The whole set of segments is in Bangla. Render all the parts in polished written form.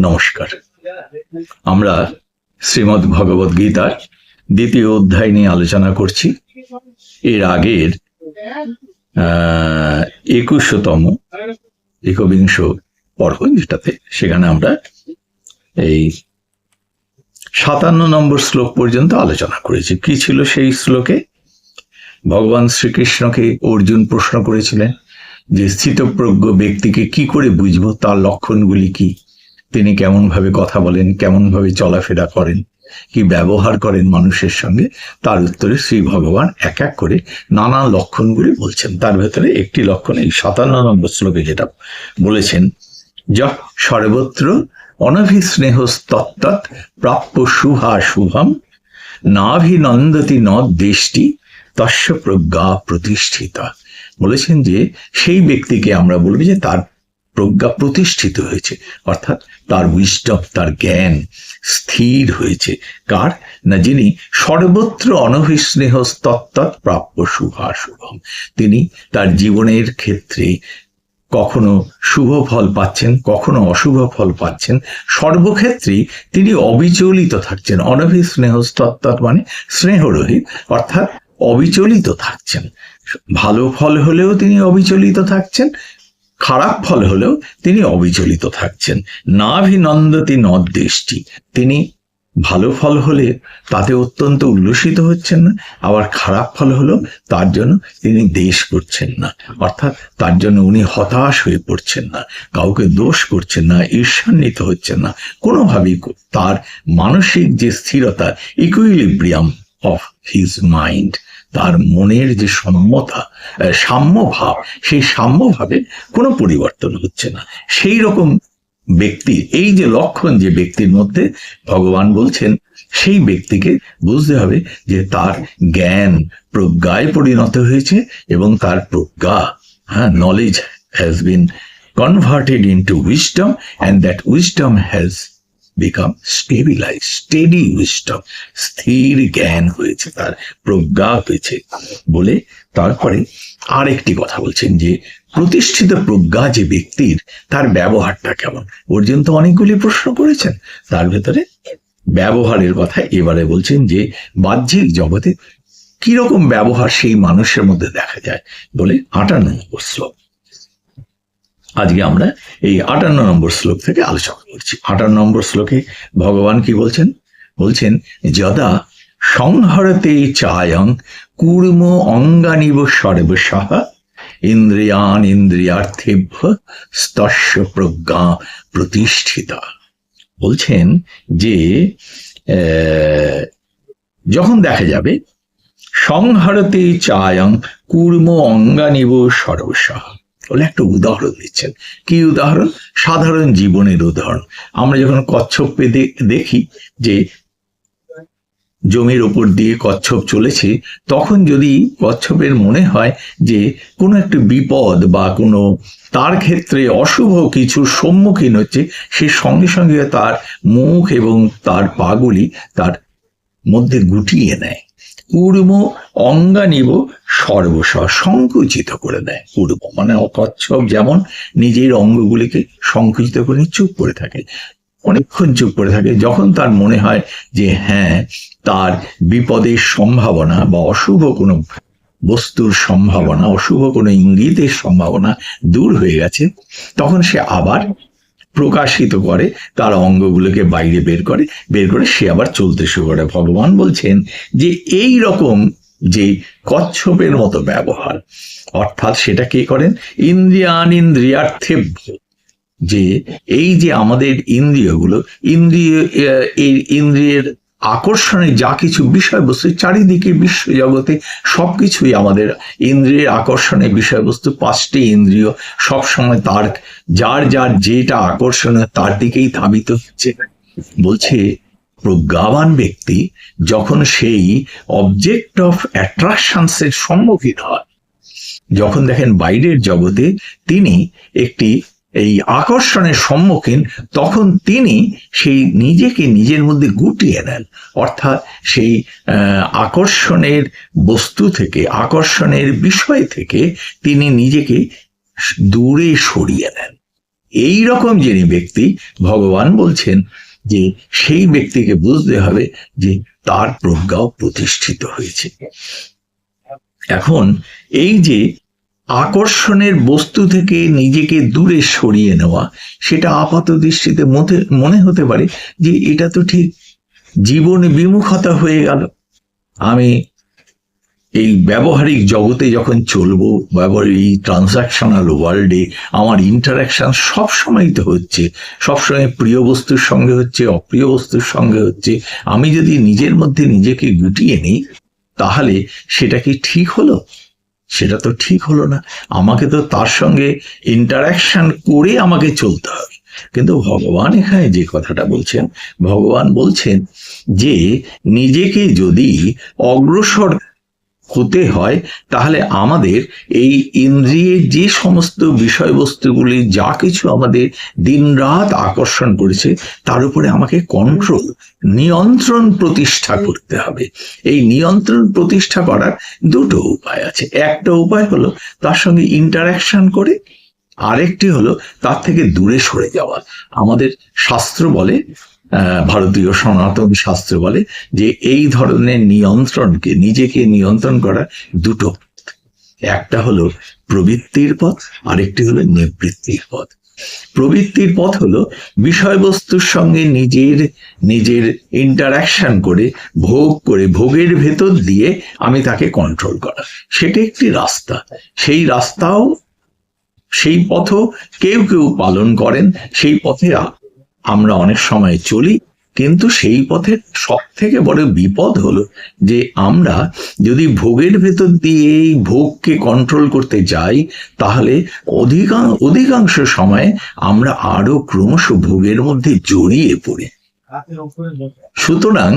নমস্কার। আমরা শ্রীমদ্ ভগবদ গীতার দ্বিতীয় অধ্যায় নিয়ে আলোচনা করছি। এর আগের 21তম একবিংশ পর্ব, যেটাতে সেখানে আমরা এই 57 নম্বর শ্লোক পর্যন্ত আলোচনা করেছি। কি ছিল সেই শ্লোকে? ভগবান শ্রীকৃষ্ণকে অর্জুন প্রশ্ন করেছিলেন যে স্থিতপ্রজ্ঞ ব্যক্তিকে কি করে বুঝবো, তার লক্ষণগুলি কি, তিনি কেমন ভাবে কথা বলেন, কেমন ভাবে চলাফেরা করেন, কি ব্যবহার করেন মানুষের সঙ্গে। তার উত্তরে শ্রী ভগবান এক এক করে নানা লক্ষণগুলি বলছেন। তার ভেতরে একটি লক্ষণ এই 57 নম্বর শ্লোকে যেটা বলেছেন, যঃ সর্বত্র অনভিস্নেহস্তত্তৎ প্রাপ্য শুভা শুভম নাভিনন্দতি ন দেষ্টি তস্য প্রজ্ঞা প্রতিষ্ঠিতা। বলেছেন যে সেই ব্যক্তিকে আমরা বলবো যে তার প্রজ্ঞা প্রতিষ্ঠিত হয়েছে, অর্থাৎ তার উইজডম, তার জ্ঞান স্থির হয়েছে। কার না? যিনি সর্বত্র অনভিস্নেহ তত্তৎ প্রাপ্য শুভাশুভম। তিনি তার জীবনের ক্ষেত্রে কখনো শুভ ফল পাচ্ছেন, কখনো অশুভ ফল পাচ্ছেন, সর্বক্ষেত্রেই তিনি অবিচলিত থাকছেন। অনভিস্নেহ তত্তৎ মানে স্নেহরহিত, অর্থাৎ অবিচলিত থাকছেন। ভালো ফল হলেও তিনি অবিচলিত থাকছেন, খারাপ ফল হলেও তিনি অবিচলিত থাকছেন। নাভিনন্দতি নদেষ্টি, তিনি ভালো ফল হলে তাতে অত্যন্ত উল্লসিত হচ্ছেন না, আবার খারাপ ফল হলেও তার জন্য তিনি দেশ করছেন না, অর্থাৎ তার জন্য উনি হতাশ হয়ে পড়ছেন না, কাউকে দোষ করছেন না, ঈর্ষান্বিত হচ্ছেন না কোনোভাবেই। তার মানসিক যে স্থিরতা, ইকুইলিব্রিয়াম অফ হিজ মাইন্ড, তার মনের যে সাম্যভাব, সেই সাম্যভাবে কোনো পরিবর্তন হচ্ছে না। সেই রকম ব্যক্তি, এই যে লক্ষণ যে ব্যক্তির মধ্যে, ভগবান বলছেন সেই ব্যক্তিকে বুঝতে হবে যে তার জ্ঞান প্রজ্ঞায় পরিণত হয়েছে এবং তার প্রজ্ঞা, knowledge has been converted into wisdom and that wisdom has become stabilize, steady wisdom, স্থির জ্ঞান হয়েছে, তার প্রজ্ঞা হয়েছে বলে তারপরে আরেকটি কথা বলছেন যে প্রতিষ্ঠিত প্রজ্ঞা যে ব্যক্তির, তার ব্যবহারটা কেমন। অর্জুন তো অনেকগুলি প্রশ্ন করেছেন, তার ভেতরে ব্যবহারের কথা এবারে বলছেন যে বাহ্যিক জগতে কিরকম ব্যবহার সেই মানুষের মধ্যে দেখা যায় বলে 58 নম্বর শ্লোক। আজকে আমরা এই 58 নম্বর শ্লোক থেকে আলোচনা করছি। 58 নম্বর শ্লোকে ভগবান কি বলছেন? বলছেন, যদা সংহরতে চায়ং কূর্ম অঙ্গানিব সর্বশঃ ইন্দ্রিয়ান ইন্দ্রিয়ার্থেভ্য স্তস্য প্রজ্ঞা প্রতিষ্ঠিতা। বলছেন যে যখন দেখা যাবে সংহরতে চায়ং কূর্ম অঙ্গানিব সর্বশঃ, বলে একটা উদাহরণ দিচ্ছেন। কি উদাহরণ? সাধারণ জীবনের উদাহরণ। আমরা যখন কচ্ছপে দেখি যে জমির ওপর দিয়ে কচ্ছপ চলেছে, তখন যদি কচ্ছপের মনে হয় যে কোনো একটা বিপদ বা কোনো তার ক্ষেত্রে অশুভ কিছুর সম্মুখীন হচ্ছে, সে সঙ্গে সঙ্গে তার মুখ এবং তার পাগুলি তার মধ্যে গুটিয়ে নেয়। কূর্ম অঙ্গানিব সর্বশঃ, সংকুচিত করে দেয়। কূর্ম মানে কচ্ছপ যেমন নিজের অঙ্গগুলিকে সংকুচিত করে চুপ করে থাকে, অনেকক্ষণ চুপ করে থাকে। যখন তার মনে হয় যে হ্যাঁ, তার বিপদের সম্ভাবনা বা অশুভ কোনো বস্তুর সম্ভাবনা, অশুভ কোনো ইঙ্গিতের সম্ভাবনা দূর হয়ে গেছে, তখন সে আবার প্রকাশিত করে, তার অঙ্গগুলোকে বাইরে বের করে সে আবার চলতে শুরু করে। ভগবান বলছেন যে এই রকম যে কচ্ছপের মতো ব্যবহার, অর্থাৎ সেটা কে করেন? ইন্দ্রিয়ান ইন্দ্রিয়ার্থেভ্য, যে এই যে আমাদের ইন্দ্রিয়গুলো, ইন্দ্রিয়ের আকর্ষণে যা কিছু বিষয়বস্তু চারিদিকে বিশ্ব জগতে সবকিছুই আমাদের ইন্দ্রিয়ের আকর্ষণের বিষয়বস্তু। 5টি ইন্দ্রিয় সবসময় তার যার যার যেটা আকর্ষণীয় তার দিকেই ধাবিত হচ্ছে। বলছে প্রজ্ঞাবান ব্যক্তি যখন সেই অবজেক্ট অফ অ্যাট্রাকশনসের সম্মুখীন হয়, যখন দেখেন বাইরের জগতে তিনি একটি এই আকর্ষণের সম্মুখীন, তখন তিনি সেই নিজেকে নিজের মধ্যে গুটিয়ে নেন, অর্থাৎ সেই আকর্ষণের বস্তু থেকে, আকর্ষণের বিষয় থেকে তিনি নিজেকে দূরে সরিয়ে নেন। এই রকম যিনি ব্যক্তি, ভগবান বলছেন যে সেই ব্যক্তিকে বুঝতে হবে যে তার প্রজ্ঞাও প্রতিষ্ঠিত হয়েছে। এখন এই যে আকর্ষণের বস্তু থেকে নিজেকে দূরে সরিয়ে নেওয়া, সেটা আপাত দৃষ্টিতে মনে হতে পারে যে এটা তো ঠিক জীবন বিমুখতা হয়ে গেল। আমি এই ব্যবহারিক জগতে যখন চলবো, এই ট্রানজাকশনাল ওয়ার্ল্ডে আমার ইন্টারাকশন সবসময় তো হচ্ছে, সবসময় প্রিয় বস্তুর সঙ্গে হচ্ছে, অপ্রিয় বস্তুর সঙ্গে হচ্ছে। আমি যদি নিজের মধ্যে নিজেকে গুটিয়ে নিই, তাহলে সেটা কি ঠিক হলো? সেটা তো ঠিক হলো না। আমাকে তো তার সঙ্গে ইন্টারাকশন করে আমাকে চলতে হবে। কিন্তু ভগবান এখানে যে কথাটা বলছেন, ভগবান বলছেন যে নিজেকে যদি অগ্রসর হতে হয়, তাহলে আমাদের এই ইন্দ্রিয়ের যে সমস্ত বিষয়বস্তুগুলি যা কিছু আমাদের দিনরাত আকর্ষণ করেছে, তার উপরে আমাকে কন্ট্রোল, নিয়ন্ত্রণ প্রতিষ্ঠা করতে হবে। এই নিয়ন্ত্রণ প্রতিষ্ঠা করার দুটো উপায় আছে। একটা উপায় হলো তার সঙ্গে ইন্টারাকশন করে, আরেকটি হলো তার থেকে দূরে সরে যাওয়া। আমাদের শাস্ত্র বলে, ভারতীয় সনাতন শাস্ত্র বলে যে এই ধরনের নিয়ন্ত্রণকে, নিজেকে নিয়ন্ত্রণ করার দুটো, একটা হলো প্রবৃত্তির পথ, আরেকটি হলো নিবৃত্তির পথ। প্রবৃত্তির পথ হলো বিষয়বস্তুর সঙ্গে নিজের ইন্টারাকশন করে, ভোগ করে, ভোগের ভেতর দিয়ে আমি তাকে কন্ট্রোল করা। সেটা একটি রাস্তা। সেই রাস্তাও, সেই পথও কেউ কেউ পালন করেন, সেই পথে আমরা অনেক সময় চলি। কিন্তু সেই পথের সব থেকে বড় বিপদ হলো যে আমরা যদি ভোগের ভেতর দিয়ে এই ভোগকে কন্ট্রোল করতে যাই, তাহলে অধিকাংশ সময় আমরা আরো ক্রমশ ভোগের মধ্যে জড়িয়ে পড়ি। সুতরাং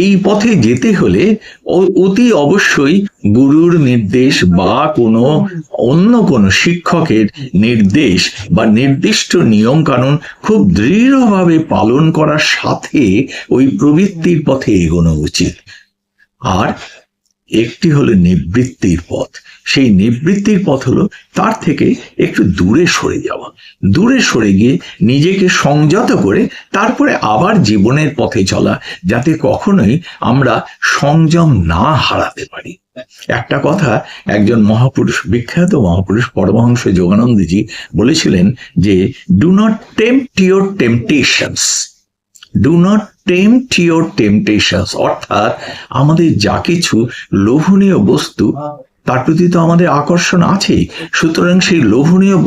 এই পথে যেতে হলে অতি অবশ্যই গুরুর নির্দেশ বা অন্য কোনো শিক্ষকের নির্দেশ বা নির্দিষ্ট নিয়ম কানুন খুব দৃঢ়ভাবে পালন করার সাথে ওই প্রবৃত্তির পথে এগোনো উচিত। আর একটি হলো নিবৃত্তির পথ। সেই নিবৃত্তির পথ হলো তার থেকে একটু দূরে সরে যাওয়া, দূরে সরে গিয়ে নিজেকে সংযত করে তারপরে আবার জীবনের পথে চলা, যাতে কখনোই আমরা সংযম না হারাতে পারি। একটা কথা একজন মহাপুরুষ, বিখ্যাত মহাপুরুষ পরমহংস যোগানন্দজি বলেছিলেন যে do not tempt your temptations, do not tempt your temptations. অর্থাৎ আমাদের যা কিছু লোভনীয় বস্তু, তার প্রতি তো আমাদের আকর্ষণ আছেই। সুতরাং সেই লোভনীয়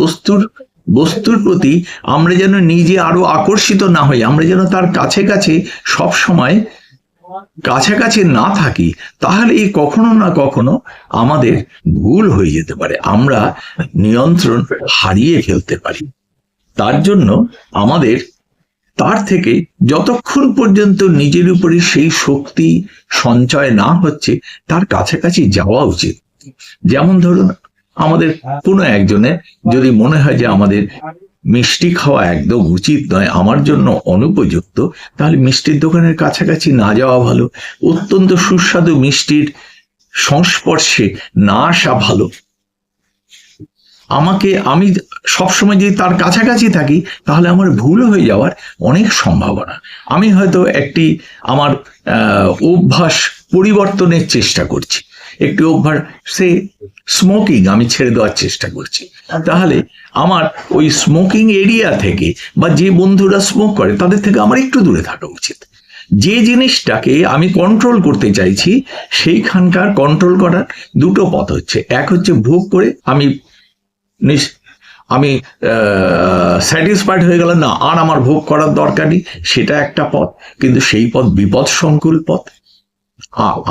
বস্তুর প্রতি আমরা যেন নিজে আরো আকর্ষিত না হই, আমরা যেন তার কাছে সব সময় কাছাকাছি না থাকি, তাহলে এই কখনো না কখনো আমাদের ভুল হয়ে যেতে পারে, আমরা নিয়ন্ত্রণ হারিয়ে ফেলতে পারি। তার জন্য আমাদের তার থেকে যতক্ষণ পর্যন্ত নিজের উপরে সেই শক্তি সঞ্চয় না হচ্ছে, তার কাছাকাছি যাওয়া উচিত। যেমন ধরুন, আমাদের কোনো একজনের যদি মনে হয় যে আমাদের মিষ্টি খাওয়া একদম উচিত নয়, আমার জন্য অনুপযুক্ত, তাহলে মিষ্টির দোকানের কাছাকাছি না যাওয়া ভালো। অত্যন্ত সুস্বাদু মিষ্টির সংস্পর্শে না আসা ভালো। আমি সবসময় যদি তার কাছাকাছি থাকি, তাহলে আমার ভুল হয়ে যাওয়ার অনেক সম্ভাবনা। আমি হয়তো আমার অভ্যাস পরিবর্তনের চেষ্টা করছি, একটি অভ্যাস, সে স্মোকিং আমি ছেড়ে দেওয়ার চেষ্টা করছি, তাহলে আমার ওই স্মোকিং এরিয়া থেকে বা যে বন্ধুরা স্মোক করে তাদের থেকে আমার একটু দূরে থাকা উচিত। যে জিনিসটাকে আমি কন্ট্রোল করতে চাইছি, সেইখানকার কন্ট্রোল করার দুটো পথ হচ্ছে, এক হচ্ছে ভোগ করে আমি স্যাটিসফাইড হয়ে গেলাম, না আর আমার ভোগ করার দরকার নেই, সেটা একটা পথ, কিন্তু সেই পথ বিপদ সংকুল পথ।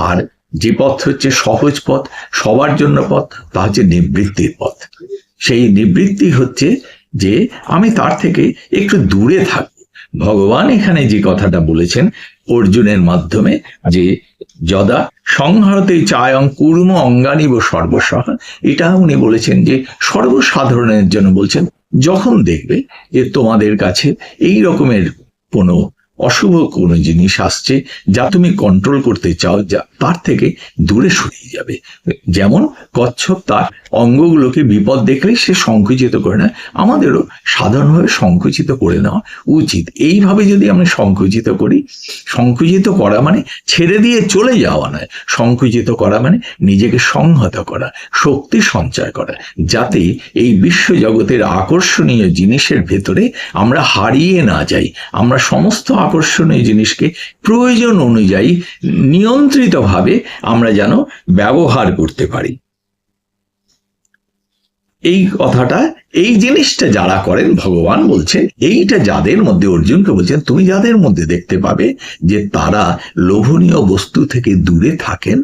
আর যে পথ হচ্ছে সহজ পথ, সবার জন্য পথ, তা হচ্ছে নিবৃত্তির পথ। সেই নিবৃত্তি হচ্ছে যে আমি তার থেকে একটু দূরে থাকবো। ভগবান এখানে যে কথাটা বলেছেন অর্জুনের মাধ্যমে, যে যদা সংহরতে চায়ং কুর্ম অঙ্গানিব সর্বসহ, এটা উনি বলেছেন যে সর্বসাধারণের জন্য বলছেন। যখন দেখবে যে তোমাদের কাছে এই রকমের কোনো অশুভ কোনো জিনিস আসছে যা তুমি কন্ট্রোল করতে চাও, যা তার থেকে দূরে সরিয়ে যাবে। যেমন কচ্ছপ তার অঙ্গগুলোকে বিপদ দেখলে সে সংকুচিত করে না, আমাদেরও সাধারণভাবে সংকুচিত করে নেওয়া উচিত। এইভাবে যদি আমরা সংকুচিত করি, সংকুচিত করা মানে ছেড়ে দিয়ে চলে যাওয়া নয়, সংকুচিত করা মানে নিজেকে সংহত করা, শক্তি সঞ্চয় করা, যাতে এই বিশ্ব জগতের আকর্ষণীয় জিনিসের ভেতরে আমরা হারিয়ে না যাই। আমরা সমস্ত আকর্ষণীয় জিনিসকে প্রয়োজন অনুযায়ী নিয়ন্ত্রিতভাবে আমরা যেন ব্যবহার করতে পারি। এই কথাটা, এই জিনিসটা যারা করেন, ভগবান বলছেন এইটা যাদের মধ্যে, অর্জুনকে বলছেন তুমি যাদের মধ্যে দেখতে পাবে যে তারা লোভনীয় বস্তু থেকে দূরে থাকেন,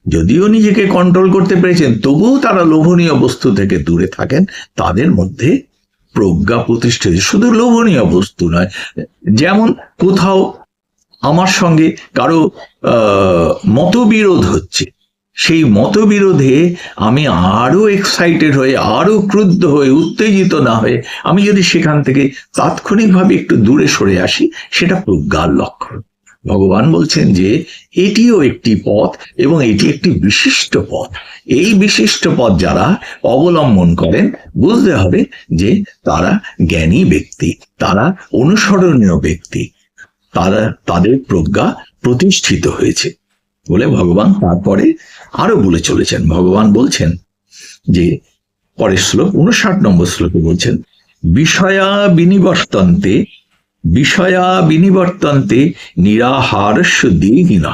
যদিও নিজেকে কন্ট্রোল করতে পেরেছেন তবুও তারা লোভনীয় বস্তু থেকে দূরে থাকেন, তাদের মধ্যে প্রজ্ঞা প্রতিষ্ঠিত। শুধু লোভনীয় বস্তু নয়, যেমন কোথাও আমার সঙ্গে কারো মতবিরোধ হচ্ছে, সেই মতবিরোধে আমি আরো এক্সাইটেড হয়ে, আরো ক্রুদ্ধ হয়ে, উত্তেজিত না হয়ে আমি যদি সেখান থেকে তাৎক্ষণিকভাবে একটু দূরে সরে আসি, সেটা প্রজ্ঞার লক্ষণ। ভগবান বলছেন যে এটিও একটি পথ এবং এটি একটি বিশিষ্ট পথ। এই বিশিষ্ট পথ যারা অবলম্বন করেন, বুঝতে হবে যে তারা জ্ঞানী ব্যক্তি, তারা অনুসরণীয় ব্যক্তি, তাদের প্রজ্ঞা প্রতিষ্ঠিত হয়েছে বলে ভগবান তারপরে আরো বলে চলেছেন। ভগবান বলছেন যে পরের শ্লোক 59 নম্বর শ্লোকে বলছেন, বিষয়া বিনিবর্তন্তে নিরাহারস্য দেহিনঃ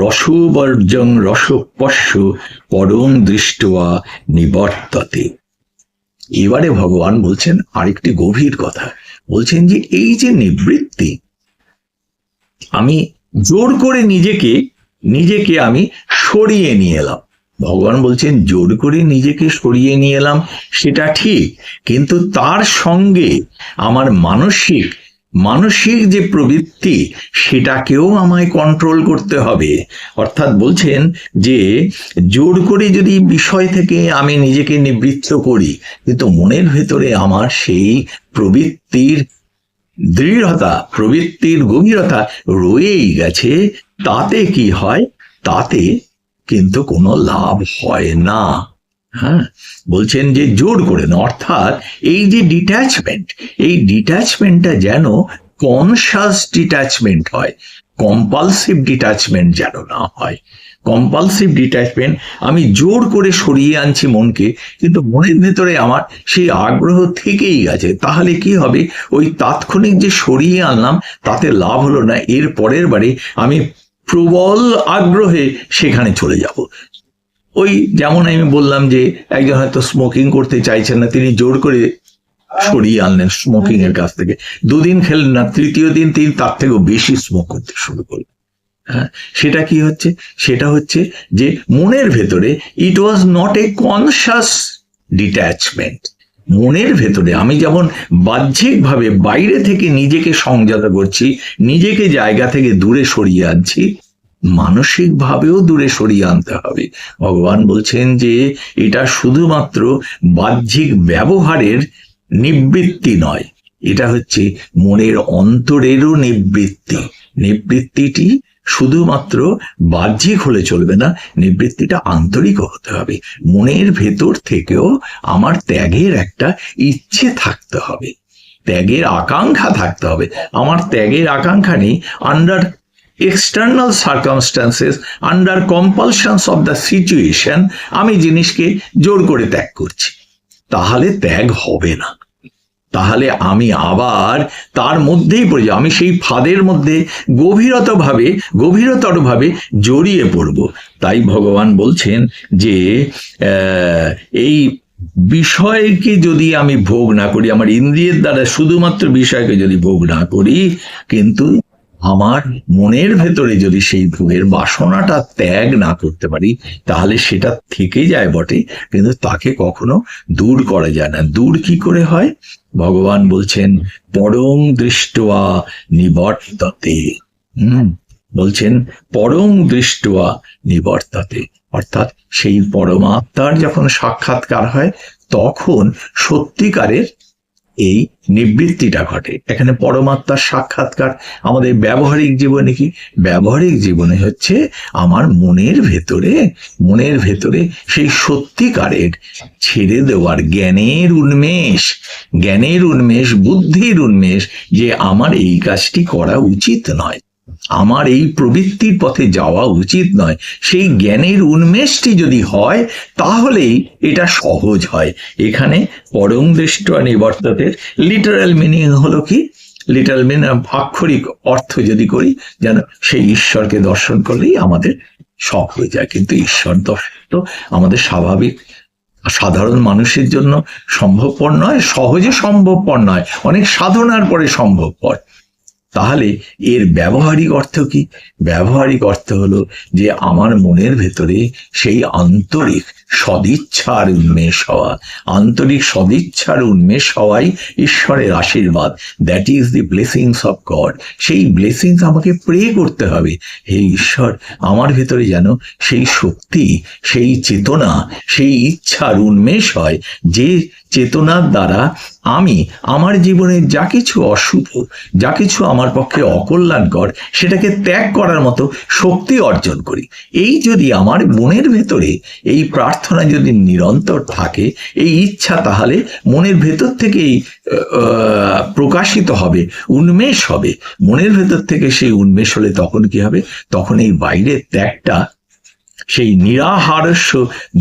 রসবর্জং রসপস্য পরং দৃষ্ট্বা নিবর্ততে। এবারে ভগবান বলছেন আরেকটি গভীর কথা, বলছেন যে এই যে নিবৃত্তি, আমি জোর করে নিজেকে আমি সরিয়ে নিয়ে এলাম। ভগবান বলছেন জোর করে নিজেকে সরিয়ে নিয়ে এলাম সেটা ঠিক, কিন্তু তার সঙ্গে আমার মানসিক যে প্রবৃত্তি সেটাকেও আমায় কন্ট্রোল করতে হবে। অর্থাৎ বলছেন যে জোর করে যদি বিষয় থেকে আমি নিজেকে নিবৃত্ত করি, কিন্তু মনের ভেতরে আমার সেই প্রবৃত্তির দৃঢ়তা, প্রবৃত্তির গভীরতা রয়েই গেছে, তাতে কি হয়? তাতে কিন্তু কোনো লাভ হয় না। হ্যাঁ, বলছেন যে জোর করে না, অর্থাৎ এই যে এই ডিট্যাচমেন্টটা যেন কনসাস ডিট্যাচমেন্ট হয়, কম্পালসিভ ডিট্যাচমেন্ট যেন না হয়। কম্পালসিভ ডিট্যাচমেন্ট, আমি জোর করে সরিয়ে আনছি মনকে, কিন্তু মনের ভেতরে আমার সেই আগ্রহ থেকেই গেছে, তাহলে কি হবে? ওই তাৎক্ষণিক যে সরিয়ে আনলাম তাতে লাভ হলো না, এর পরের বারে আমি প্রবল আগ্রহে সেখানে চলে যাব। ওই যেমন আমি বললাম যে একজন হয়তো স্মোকিং করতে চাইছেন না, তিনি জোর করে সরিয়ে আনলেন স্মোকিং এর কাছ থেকে, দুদিন খেলেন না, তৃতীয় দিন তিনি তার থেকেও বেশি স্মোক করতে শুরু করলেন। হ্যাঁ, সেটা কি হচ্ছে? সেটা হচ্ছে যে মনের ভেতরে it was not a conscious detachment. মনের ভেতরে আমি যেমন বাহ্যিকভাবে বাইরে থেকে নিজেকে সংযত করছি, নিজেকে জায়গা থেকে দূরে সরিয়ে আনছি, মানসিক ভাবেও দূরে সরিয়ে আনতে হবে। ভগবান বলছেন যে এটা শুধুমাত্র বাহ্যিক ব্যবহারের নিবৃত্তি নয়, এটা হচ্ছে মনের অন্তরেরও নিবৃত্তি। নিবৃত্তিটি শুধুমাত্র বাহ্যিক হলে চলবে না, নিবৃত্তিটা আন্তরিক হতে হবে। মনের ভেতর থেকেও আমার ত্যাগের একটা ইচ্ছে থাকতে হবে, ত্যাগের আকাঙ্ক্ষা থাকতে হবে। আমার ত্যাগের আকাঙ্ক্ষা নেই, under external circumstances, under compulsions of the situation আমি জিনিসকে জোর করে ত্যাগ করছি, তাহলে ত্যাগ হবে না। তাহলে আমি আবার তার মধ্যেই পড়ে যাব, আমি সেই ফাঁদের মধ্যে গভীরতরভাবে জড়িয়ে পড়ব। তাই ভগবান বলছেন যে এই বিষয়কে যদি আমি ভোগ না করি, আমার ইন্দ্রিয়ের দ্বারা শুধুমাত্র বিষয়কে যদি ভোগ না করি, কিন্তু আমার মনের ভেতরে যদি সেই ভোগের বাসনাটা ত্যাগ না করতে পারি, তাহলে সেটা থেকে যায় বটে, কিন্তু তাকে কখনো দূর করা যায় না। দূর কি করে হয়? ভগবান বলছেন পরং দৃষ্ট্বা নিবর্ততে। বলছেন পরং দৃষ্ট্বা নিবর্ততে, অর্থাৎ সেই পরমাত্মার যখন সাক্ষাৎকার হয় তখন সত্যিকারের এই নিবৃত্তিটা ঘটে। এখানে পরমাত্মার সাক্ষাৎকার। আমাদের ব্যবহারিক জীবনে কি? ব্যবহারিক জীবনে হচ্ছে আমার মনের ভেতরে সেই সত্যিকারের ছেড়ে দেওয়ার জ্ঞানের উন্মেষ, বুদ্ধির উন্মেষ, যে আমার এই কাজটি করা উচিত নয়, আমার এই প্রবৃত্তির পথে যাওয়া উচিত নয়, সেই জ্ঞানের উন্মেষটি যদি হয় তাহলেই এটা সহজ হয়। এখানে পরং দৃষ্টা নিবর্ততের লিটারাল মিনিং হলো কি? লিটারাল মিনিং আক্ষরিক অর্থ যদি করি, যেন সেই ঈশ্বরকে দর্শন করলেই আমাদের সব হয়ে যায়। কিন্তু ঈশ্বর দর্শন তো আমাদের স্বাভাবিক সাধারণ মানুষের জন্য সম্ভবপর নয়, সহজে সম্ভবপর নয়, অনেক সাধনার পরে সম্ভবপর। তাহলে এর ব্যবহারিক অর্থ কি? ব্যবহারিক অর্থ হলো যে আমার মনের ভেতরে সেই আন্তরিক সদিচ্ছার উন্মেষ হওয়াই ঈশ্বরের আশীর্বাদ। That is the blessings of god. সেই ব্লেসিংস আমাকে প্রে করতে হবে, হে ঈশ্বর, আমার ভেতরে যেন সেই শক্তি, সেই চেতনা, সেই ইচ্ছার উন্মেষ হয়, যে চেতনার দ্বারা আমি আমার জীবনের যা কিছু অশুভ, যা কিছু আমার পক্ষে অকল্যাণকর, সেটাকে ত্যাগ করার মতো শক্তি অর্জন করি। এই যদি আমার মনের ভেতরে এই প্রার্থনা যদি নিরন্তর থাকে, এই ইচ্ছা, তাহলে মনের ভেতর থেকেই প্রকাশিত হবে, উন্মেষ হবে। মনের ভেতর থেকে সেই উন্মেষ হলে তখন কি হবে? তখন এই বাইরের ত্যাগটা, সেই নিরাহারস্য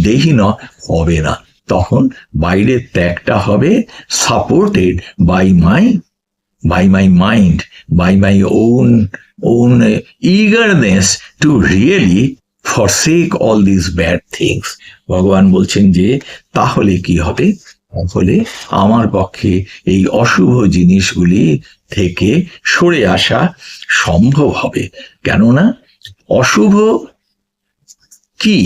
দেহিন হবে না। তখন বাইরের ত্যাগটা হবে supported by my mind, by my own eagerness to really forsake all these bad things. ভগবান বলছেন যে তাহলে কি হবে? তাহলে আমার পক্ষে এই অশুভ জিনিসগুলি থেকে সরে আসা সম্ভব হবে। কেননা অশুভ কি?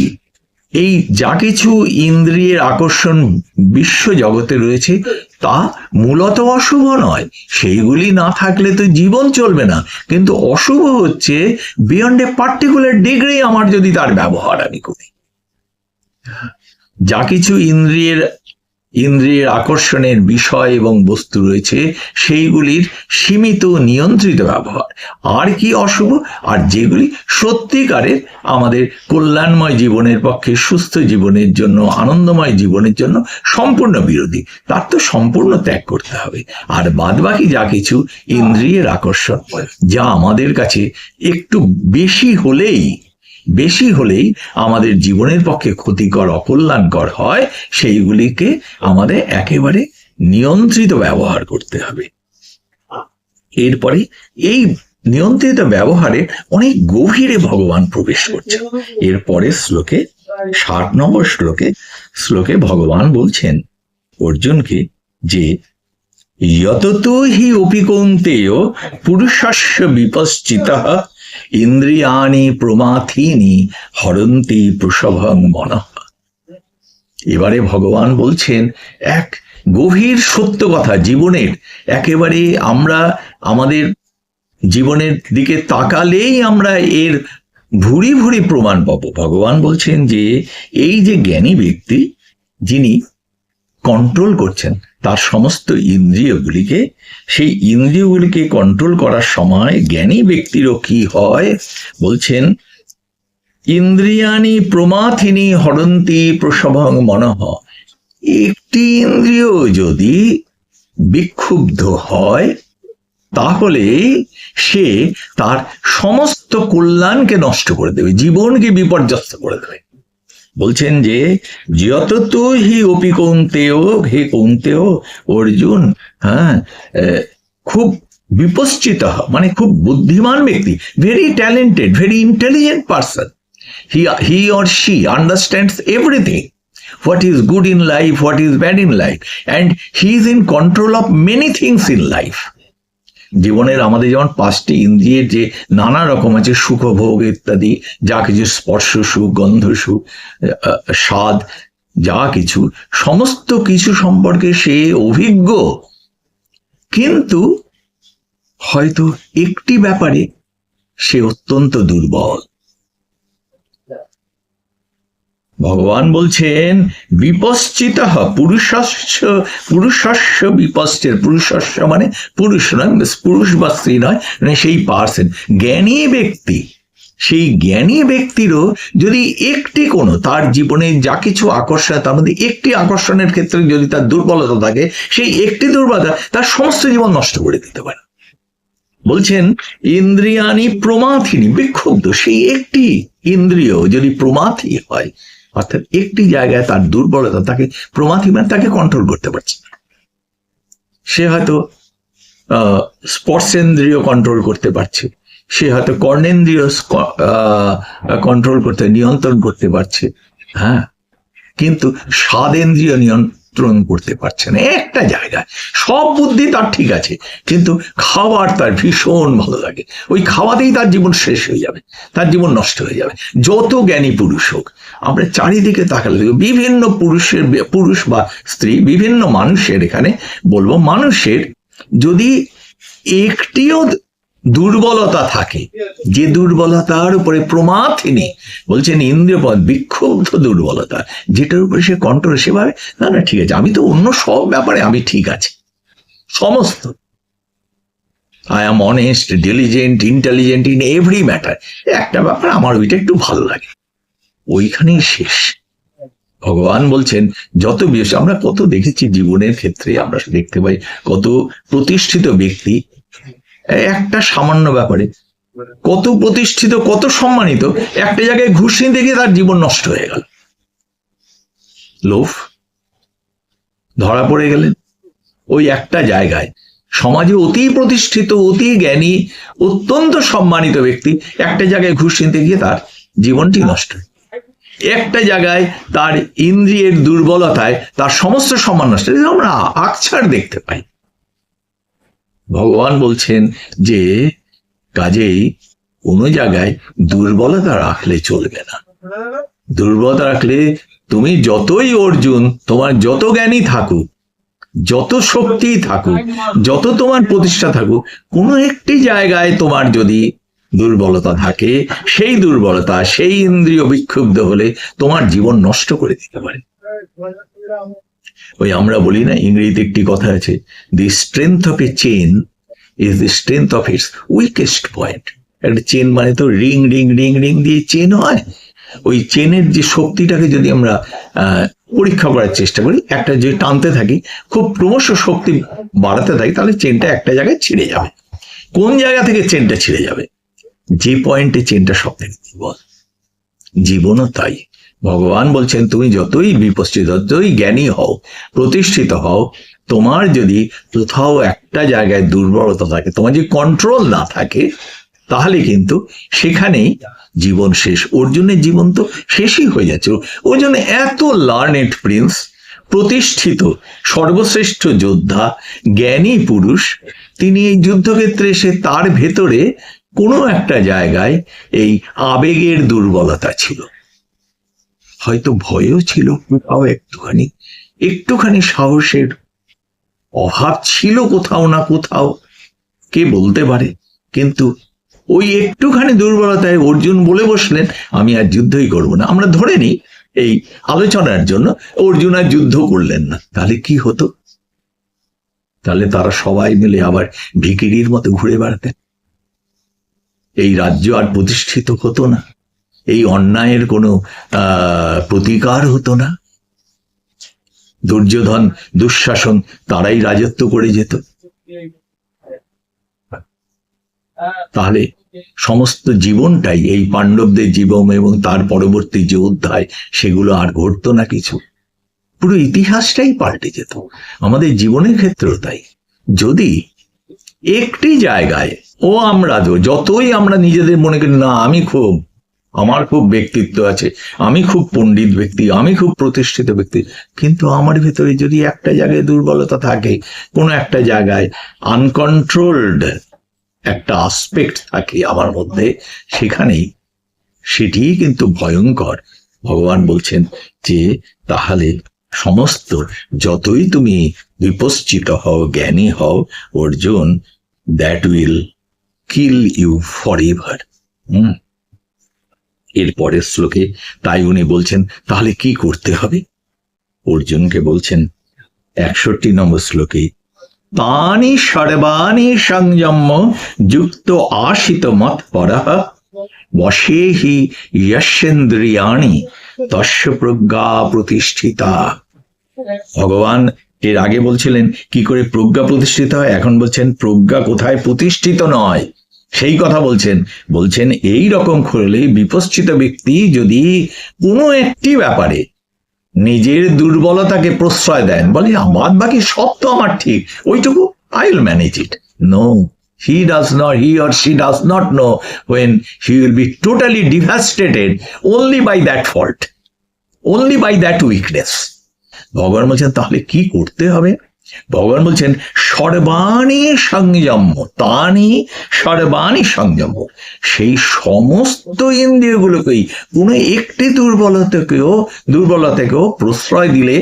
এই যা কিছু ইন্দ্রিয়ের আকর্ষণ বিশ্ব জগতে রয়েছে তা মূলত অশুভ নয়, সেইগুলি না থাকলে তো জীবন চলবে না। কিন্তু অশুভ হচ্ছে বিয়ন্ড এ পার্টিকুলার ডিগ্রি আমার যদি তার ব্যবহার আমি করি। যা কিছু ইন্দ্রিয়ের আকর্ষণের বিষয় এবং বস্তু রয়েছে সেইগুলির সীমিত নিয়ন্ত্রিত ব্যবহার। আর কি অশুভ? আর যেগুলি সত্যিকারের আমাদের কল্যাণময় জীবনের পক্ষে, সুস্থ জীবনের জন্য, আনন্দময় জীবনের জন্য সম্পূর্ণ বিরোধী, তার তো সম্পূর্ণ ত্যাগ করতে হবে। আর বাদবাকি যা কিছু ইন্দ্রিয়ের আকর্ষণ, যা আমাদের কাছে একটু বেশি হলেই আমাদের জীবনের পক্ষে ক্ষতিকর, অকল্যাণকর হয়, সেইগুলিকে আমাদের একেবারে নিয়ন্ত্রিত ব্যবহার করতে হবে। এরপরে এই নিয়ন্ত্রিত ব্যবহারে অনেক গভীরে ভগবান প্রবেশ করছেন। এরপরে শ্লোকে 60 নম্বর শ্লোকে ভগবান বলছেন অর্জুনকে যে যততো হি অপি কৌন্তেয় পুরুষস্য বিপশ্চিতঃ ইন্দ্রিয়াণি প্রমাথিনি হরন্তি প্রসভং মনঃ। এবারে ভগবান বলছেন এক গভীর সত্য কথা জীবনের। একেবারে আমরা আমাদের জীবনের দিকে তাকালেই আমরা এর ভুরি ভুরি প্রমাণ পাবো। ভগবান বলছেন যে এই যে জ্ঞানী ব্যক্তি, যিনি কন্ট্রোল করছেন তার সমস্ত ইন্দ্রিয়গুলিকে, সেই ইন্দ্রিয়গুলিকে কন্ট্রোল করার সময় জ্ঞানী ব্যক্তিরও কি হয়? বলছেন ইন্দ্রিয়াণি প্রমাথিনি হরন্তি প্রসভং মনঃ। একটি ইন্দ্রিয় যদি বিক্ষুব্ধ হয় তাহলে সে তার সমস্ত কল্যাণকে নষ্ট করে দেবে, জীবনকে বিপর্যস্ত করে দেবে। বলছেন যে যত হি অপি কৌন্তেয়, হে কৌন্তেয় অর্জুন, খুব বিপশ্চিত, মানে খুব বুদ্ধিমান ব্যক্তি, very talented, very intelligent person, he or she understands everything, what is good in life, what is bad in life, and he is in control of many things in life. জীবনের আমাদের যেমন 5টি ইন্দ্রিয়ের যে নানা রকম আছে, সুখ ভোগ ইত্যাদি, যা কিছু স্পর্শ সুখ, গন্ধ সুখ, স্বাদ, যা কিছু, সমস্ত কিছু সম্পর্কে সে অভিজ্ঞ, কিন্তু হয়তো একটি ব্যাপারে সে অত্যন্ত দুর্বল। ভগবান বলছেন বিপশ্চিত পুরুষস্য বিপশ্চের, পুরুষস্য মানে পুরুষ নয়, পুরুষ বা স্ত্রী নয়, মানে সেই পার্সন, জ্ঞানী ব্যক্তি, সেই জ্ঞানী ব্যক্তিরও যদি একটি কোনো তার জীবনে যা কিছু আকর্ষণ, তার মধ্যে একটি আকর্ষণের ক্ষেত্রে যদি তার দুর্বলতা থাকে, সেই একটি দুর্বলতা তার সমস্ত জীবন নষ্ট করে দিতে পারে। বলছেন ইন্দ্রিয়ানি প্রমাথিনী, বিক্ষুব্ধ সেই একটি ইন্দ্রিয় যদি প্রমাথী হয়, অর্থাৎ একটি জায়গায় তার দুর্বলতা, তাকে প্রমাথী মানে তাকে কন্ট্রোল করতে পারছে না। সে হয়তো স্পর্শেন্দ্রিয় কন্ট্রোল করতে পারছে, সে হয়তো কর্ণেন্দ্রিয় কন্ট্রোল করতে, নিয়ন্ত্রণ করতে পারছে, হ্যাঁ, কিন্তু স্বাদেন্দ্রিয় নিয়ন্ত্রণ করতে পারছে না একটা জায়গায়। সব বুদ্ধি তার ঠিক আছে, কিন্তু খাবার তার ভীষণ ভালো লাগে, ওই খাওয়াতেই তার জীবন শেষ হয়ে যাবে, তার জীবন নষ্ট হয়ে যাবে। যত জ্ঞানী পুরুষ হোক, আমরা চারিদিকে তাকালে বিভিন্ন পুরুষ বা স্ত্রী, বিভিন্ন মানুষের, এখানে বলবো মানুষের যদি একটিও দুর্বলতা থাকে, যে দুর্বলতার উপরে প্রমাথিনী, বলছেন ইন্দ্রিয়পদ বিক্ষুব্ধ দুর্বলতা, যেটার উপরে সে কন্ট্রোল, সেভাবে না না ঠিক আছে, আমি তো অন্য সব ব্যাপারে আমি ঠিক আছি, সমস্ত I am honest, diligent, intelligent in every matter, একটা ব্যাপার আমার ওইটা একটু ভালো লাগে, ওইখানেই শেষ। ভগবান বলছেন যত বেশি, আমরা কত দেখেছি জীবনের ক্ষেত্রে, আমরা দেখতে পাই কত প্রতিষ্ঠিত ব্যক্তি একটা সামান্য ব্যাপারে, কত প্রতিষ্ঠিত, কত সম্মানিত, একটা জায়গায় ঘুষ নিতে গিয়ে তার জীবন নষ্ট হয়ে গেল, লোভ, ধরা পড়ে গেলেন ওই একটা জায়গায়। সমাজে অতি প্রতিষ্ঠিত, অতি জ্ঞানী, অত্যন্ত সম্মানিত ব্যক্তি একটা জায়গায় ঘুষ নিতে গিয়ে তার জীবনটি নষ্ট, একটা জায়গায় তার ইন্দ্রিয়ের দুর্বলতায় তার সমস্ত সম্মান নষ্ট, আমরা আকছাড় দেখতে পাই। ভগবান বলছেন যে কাজেই কোনো জায়গায় দুর্বলতা রাখলে চলবে না। দুর্বলতা রাখলে তুমি যতই অর্জুন, তোমার যত জ্ঞানী থাকুক, যত শক্তি থাকুক, যত তোমার প্রতিষ্ঠা থাকুক, কোনো একটি জায়গায় তোমার যদি দুর্বলতা থাকে, সেই দুর্বলতা, সেই ইন্দ্রিয় বিক্ষুব্ধ হলে তোমার জীবন নষ্ট করে দিতে পারে। ওই আমরা বলি না, ইংরেজিতে একটি কথা আছে, the strength of a chain is the strength of its weakest point. একটা চেন মানে তো রিং রিং রিং রিং দিয়ে চেন হয়, ওই চেনের যে শক্তিটাকে যদি আমরা পরীক্ষা করার চেষ্টা করি, একটা যে টানতে থাকি, খুব ক্রমশ শক্তি বাড়াতে থাকি, তাহলে চেনটা একটা জায়গায় ছিঁড়ে যাবে। কোন জায়গা থেকে চেনটা ছিঁড়ে যাবে? যে পয়েন্টে চেনটা সব থেকে দুর্বল। জীবনও তাই। ভগবান বলছেন তুমি যতই বিপশ্চিত, যতই জ্ঞানী হও, প্রতিষ্ঠিত হও, তোমার যদি কোথাও একটা জায়গায় দুর্বলতা থাকে, তোমার যদি কন্ট্রোল না থাকে, তাহলে কিন্তু সেখানেই জীবন শেষ। অর্জুনের জীবন তো শেষই হয়ে যাচ্ছে। ওই জন্য এত লার্নেড প্রিন্স, প্রতিষ্ঠিত সর্বশ্রেষ্ঠ যোদ্ধা, জ্ঞানী পুরুষ, তিনি এই যুদ্ধক্ষেত্রে এসে তার ভেতরে কোনো একটা জায়গায় এই আবেগের দুর্বলতা ছিল, হয়তো ভয়ও ছিল, কোথাও একটুখানি সাহসের অভাব ছিল কোথাও না কোথাও, কে বলতে পারে। কিন্তু ওই একটুখানি দুর্বলতায় অর্জুন বলে বসলেন আমি আর যুদ্ধই করব না। আমরা ধরে নিই এই আলোচনার জন্য অর্জুন আর যুদ্ধ করলেন না, তাহলে কি হতো? তাহলে তারা সবাই মিলে আবার ভিখিরির মতো ঘুরে বেড়াতেন, এই রাজ্য আর প্রতিষ্ঠিত হতো না, এই অন্যায়ের কোনো প্রতিকার হতো না, দুর্যোধন, দুঃশাসন তারাই রাজত্ব করে যেত। তাহলে সমস্ত জীবনটাই এই পাণ্ডবদের জীবন এবং তার পরবর্তী যে অধ্যায়, সেগুলো আর ঘটতো না কিছু, পুরো ইতিহাসটাই পাল্টে যেত। আমাদের জীবনের ক্ষেত্রেও তাই। যদি একটি জায়গায় আমরা যতই আমরা নিজেদের মনে করি না আমার খুব ব্যক্তিত্ব আছে, আমি খুব পণ্ডিত ব্যক্তি, আমি খুব প্রতিষ্ঠিত ব্যক্তি, কিন্তু আমার ভেতরে যদি একটা জায়গায় দুর্বলতা থাকে, কোনো একটা জায়গায় আনকন্ট্রোলড একটা আসপেক্ট থাকে আমার মধ্যে, সেটিই কিন্তু ভয়ঙ্কর। ভগবান বলছেন যে তাহলে সমস্ত যতই তুমি বিপশ্চিত হও, জ্ঞানী হও Arjun, that will kill you forever. এর পরের শ্লোকে তাই উনি বলছেন তাহলে কি করতে হবে। অর্জুনকে বলছেন 61 নম্বর শ্লোকে, তানি সর্বাণি সংযম্য যুক্ত আশিত মৎপরঃ বশেহি যস্যেন্দ্রিয়াণি তস্য প্রজ্ঞা প্রতিষ্ঠিতা। ভগবান এর আগে বলছিলেন কি করে প্রজ্ঞা প্রতিষ্ঠিত হয়, এখন বলছেন প্রজ্ঞা কোথায় প্রতিষ্ঠিত নয় সেই কথা বলছেন এই রকম করলে বিপশ্চিত ব্যক্তি যদি কোনো একটি ব্যাপারে নিজের দুর্বলতাকে প্রশ্রয় দেন, বলে বাদ বাকি সব তো আমার ঠিক, ওইটুকু I will manage it. No, he or she does not know when he will be totally devastated only by that fault, only by that weakness. ভগবান বলছেন তাহলে কি করতে হবে। ভগবান বলছেন সর্বাণি সংযম্য, তানি সর্বাণি সংযম্য, সেই সমস্ত ইন্দ্রিয়গুলোকেই কোনো একটি দুর্বলতাকেও প্রশ্রয় দিলে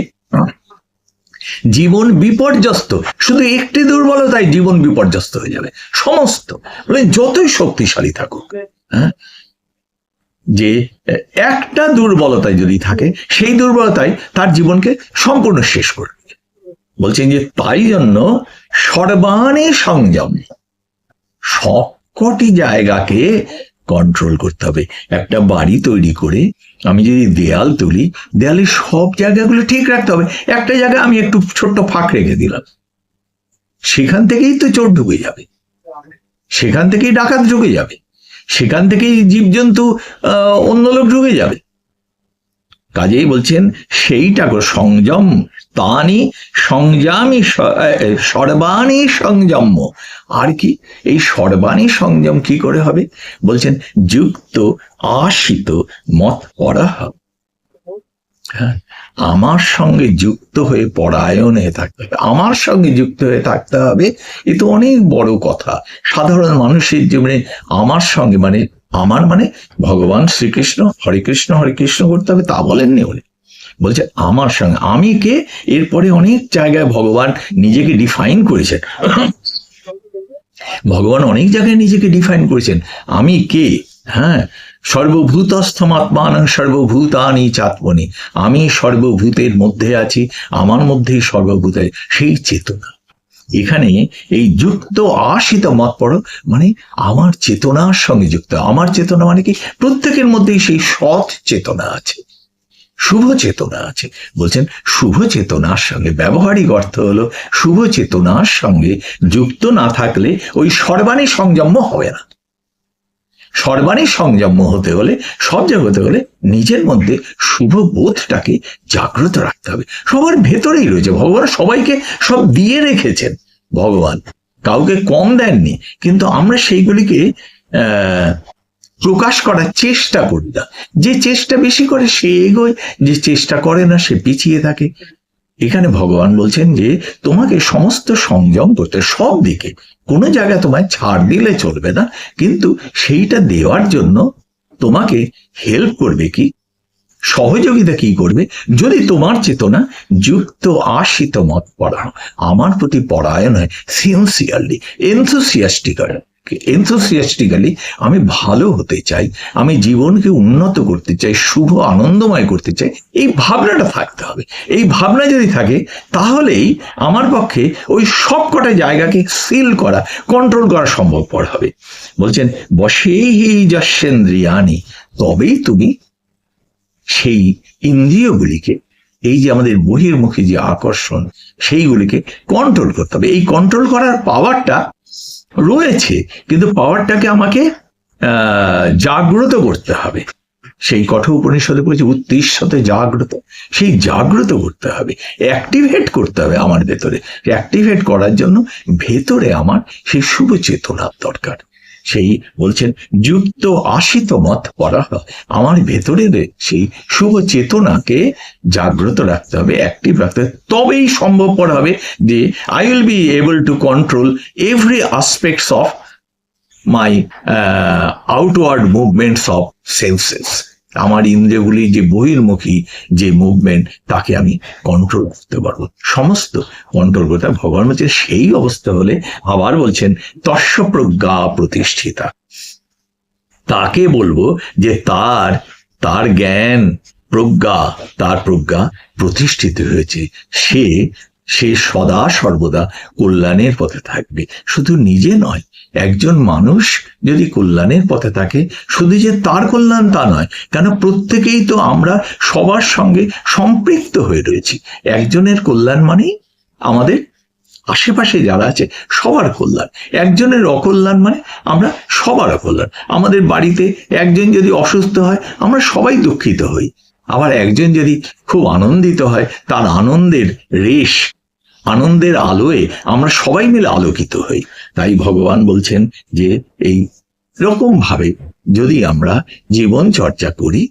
জীবন বিপর্যস্ত, শুধু একটি দুর্বলতায় জীবন বিপর্যস্ত হয়ে যাবে সমস্ত, মানে যতই শক্তিশালী থাকুক, হ্যাঁ, যে একটা দুর্বলতায় যদি থাকে সেই দুর্বলতায় তার জীবনকে সম্পূর্ণ শেষ করবে। বলছেন যে তাই জন্য সর্বাণি সংযম, সবকটি জায়গাকে কন্ট্রোল করতে হবে। একটা বাড়ি তৈরি করে আমি যদি দেয়াল তুলি, দেয়ালের সব জায়গাগুলো ঠিক রাখতে হবে। একটা জায়গায় আমি একটু ছোট্ট ফাঁক রেখে দিলাম, সেখান থেকেই তো চোর ঢুকে যাবে, সেখান থেকেই ডাকাত ঢুকে যাবে, সেখান থেকেই জীবজন্তু অন্য লোক ঢুকে যাবে। কাজেই বলছেন সেইটা সংযম, তানি সংযমী সর্বাণি সংযম। আর কি এই সর্বাণি সংযম কি করে হবে, বলছেন যুক্ত আশিত মৎপরঃ, আমার সঙ্গে যুক্ত হয়ে পরায়ণ হয়ে থাকতে হবে, আমার সঙ্গে যুক্ত হয়ে থাকতে হবে। এ তো অনেক বড় কথা। সাধারণ মানুষের জীবনে আমার সঙ্গে মানে আমার মানে ভগবান শ্রীকৃষ্ণ, হরে কৃষ্ণ হরে কৃষ্ণ করতে হবে তা বলেননি উনি, বলছে আমার সঙ্গে। আমি কে, এরপরে অনেক জায়গায় ভগবান নিজেকে ডিফাইন করেছেন, ভগবান অনেক জায়গায় নিজেকে ডিফাইন করেছেন আমি কে। হ্যাঁ, সর্বভূতস্থমাত্মানং সর্বভূতানি চাত্মনি, আমি সর্বভূতের মধ্যে আছি, আমার মধ্যেই সর্বভূত, সেই চেতনা। এখানে এই যুক্ত আশিত মৎপর মানে আমার চেতনার সঙ্গে যুক্ত। আমার চেতনা মানে কি, প্রত্যেকের মধ্যেই সেই সৎ চেতনা আছে, শুভ চেতনা আছে। বলছেন শুভ চেতনার সঙ্গে, ব্যবহারিক অর্থ হলো শুভ চেতনার সঙ্গে যুক্ত না থাকলে ওই সর্বাণী সংযম্য হবে না। সর্বাণী সংযম্য হতে হলে, সব জায়গাতে হলে নিজের মধ্যে শুভ বোধটাকে জাগ্রত রাখতে হবে। সবার ভেতরেই রয়েছে, ভগবান সবাইকে সব দিয়ে রেখেছেন, ভগবান কাউকে কম দেননি, কিন্তু আমরা সেইগুলিকে প্রকাশ করার চেষ্টা করি না। যে চেষ্টা বেশি করে সে এগোয়, যে চেষ্টা করে না সে পিছিয়ে থাকে। এখানে ভগবান বলছেন যে তোমাকে সমস্ত সংযম করতে, সব দিকে, কোনো জায়গায় তোমায় ছাড় দিলে চলবে না, কিন্তু সেইটা দেওয়ার জন্য তোমাকে হেল্প করবে কি, সহযোগিতা কি করবে, যদি তোমার চেতনা যুক্ত আশিত মৎপরঃ, আমার প্রতি পরায়ণ হয়, সিনসিয়ারলি এনথুসিয়াস্টিক্যালি আমি ভালো হতে চাই, আমি জীবনকে উন্নত করতে চাই, শুভ আনন্দময় করতে চাই, এই ভাবনাটা থাকতে হবে। এই ভাবনা যদি থাকে তাহলেই আমার পক্ষে ওই সব কটা জায়গাকে সিল করা, কন্ট্রোল করা সম্ভবপর হবে। বলছেন বশেহি যস্যেন্দ্রিয়াণি, তবেই তুমি সেই ইন্দ্রিয়গুলিকে, এই যে আমাদের বহির্মুখী যে আকর্ষণ, সেইগুলিকে কন্ট্রোল করতে হবে। এই কন্ট্রোল করার পাওয়ারটা রয়েছে, কিন্তু পাওয়ারটাকে আমাকে জাগ্রত করতে হবে। সেই কঠোর উপনিষদে বলেছে উত্তিষ্ঠতে জাগ্রত, সেই জাগ্রত করতে হবে, অ্যাক্টিভেট করতে হবে আমার ভেতরে। অ্যাক্টিভেট করার জন্য ভেতরে আমার সেই শুভ চেতনার দরকার। সেই বলছেন যুক্ত আশিত মৎপরঃ, আমার ভেতরের সেই শুভ চেতনাকে জাগ্রত রাখতে হবে, অ্যাক্টিভ রাখতে হবে, তবেই সম্ভবপর হবে যে I will be able to control every aspects of my outward movements of senses. আমার ইন্দ্রিয়গুলি যে বহির্মুখী যে মুভমেন্ট, তাকে আমি কন্ট্রোল করতে পারবো, সমস্ত কন্ট্রোল করতে। ভগবান বলছেন সেই অবস্থা হলে, আবার বলছেন তস্য প্রজ্ঞা প্রতিষ্ঠিতা, তাকে বলবো যে তার তার জ্ঞান তার প্রজ্ঞা প্রতিষ্ঠিত হয়েছে, সে সে সদা সর্বদা কল্যাণের পথে থাকবে। শুধু নিজে নয়, একজন মানুষ যদি কল্যাণের পথে থাকে, শুধু যে তার কল্যাণ তা নয়, কেন প্রত্যেকেই তো আমরা সবার সঙ্গে সম্পৃক্ত হয়ে রয়েছি। একজনের কল্যাণ মানেই আমাদের আশেপাশে যারা আছে সবার কল্যাণ। একজনের অকল্যাণ মানে আমরা সবার অকল্যাণ। আমাদের বাড়িতে একজন যদি অসুস্থ হয়, আমরা সবাই দুঃখিত হই। আবার একজন যদি খুব আনন্দিত হয়, তার আনন্দের আলোয় আমরা সবাই মিলে আলোকিত হই। তাই ভগবান বলছেন যে এই রকম ভাবে যদি আমরা জীবন চর্চা করি,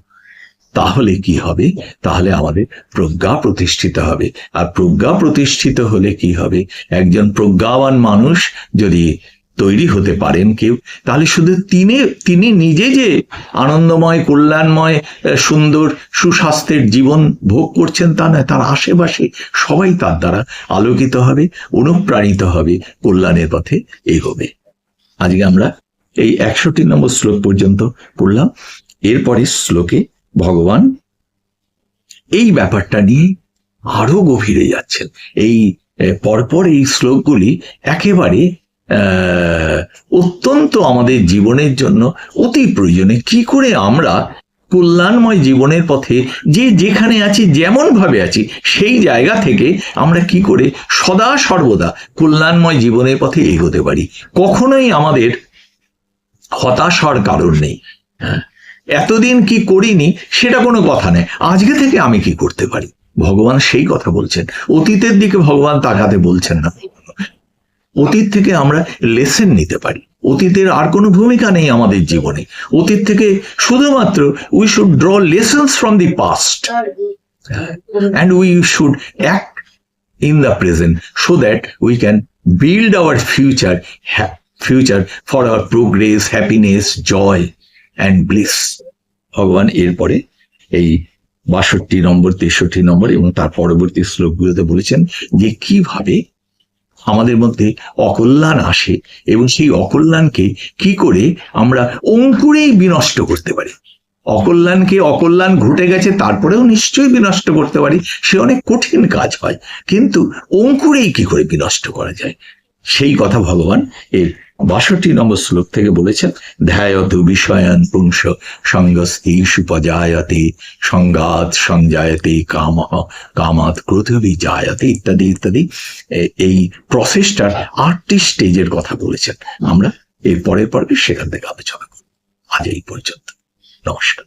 তাহলে কি হবে? তাহলে আমাদের প্রজ্ঞা প্রতিষ্ঠিত হবে। আর প্রজ্ঞা প্রতিষ্ঠিত হলে কি হবে? একজন প্রজ্ঞাবান মানুষ যদি তৈরি হতে পারেন কেউ, তাহলে শুধু তিনি নিজে যে আনন্দময়, কল্যাণময়, সুন্দর, সুস্বাস্থ্যের জীবন ভোগ করছেন তা নয়, তার আশেপাশে সবাই তার দ্বারা আলোকিত হবে, অনুপ্রাণিত হবে, কল্যাণের পথে এগোবে। আজকে আমরা এই 61 নম্বর শ্লোক পর্যন্ত পড়লাম। এরপরে শ্লোকে ভগবান এই ব্যাপারটা নিয়ে আরো গভীরে যাচ্ছেন। এই পরপর এই শ্লোকগুলি একেবারে অত্যন্ত আমাদের জীবনের জন্য অতি প্রয়োজনীয়। কি করে আমরা কল্যাণময় জীবনের পথে যে যেখানে আছি, যেমন ভাবে আছি, সেই জায়গা থেকে আমরা কি করে সদা সর্বদা কল্যাণময় জীবনের পথে এগোতে পারি। কখনোই আমাদের হতাশ হওয়ার কারণ নেই। এতদিন কি করিনি সেটা কোনো কথা নেই, আজকে থেকে আমি কি করতে পারি, ভগবান সেই কথা বলছেন। অতীতের দিকে ভগবান তাকাতে বলছেন না। অতীত থেকে আমরা লেসন নিতে পারি। অতীতের আর কোনো ভূমিকা নেই আমাদের জীবনে। অতীত থেকে শুধুমাত্র we should draw lessons from the past and we should act in the present so that we can build our future for our progress, happiness, joy and bliss. ভগবান এরপরে এই 62 নম্বর, 63 নম্বর এবং তার পরবর্তী শ্লোকগুলোতে বলেছেন যে কিভাবে আমাদের মধ্যে অকল্যাণ আসে এবং সেই অকল্যাণকে কি করে আমরা অঙ্কুরেই বিনষ্ট করতে পারি। অকল্যাণ ঘটে গেছে, তারপরেও নিশ্চয়ই বিনষ্ট করতে পারি, সে অনেক কঠিন কাজ হয়, কিন্তু অঙ্কুরেই কি করে বিনষ্ট করা যায় সেই কথা ভগবান এর 62 নম্বর শ্লোক থেকে বলেছেন। ধ্যায়ত বিষয়ান পুংস সঙ্গস্তিষুপজায়তে সংগাত সংজায়তে কামাত ক্রোধবি জায়তে ইত্যাদি ইত্যাদি। এই প্রসেসটার 8টি স্টেজের কথা বলেছেন। আমরা এর পরের পর্বে সেখান থেকে আলোচনা করব। আজ এই পর্যন্ত। নমস্কার।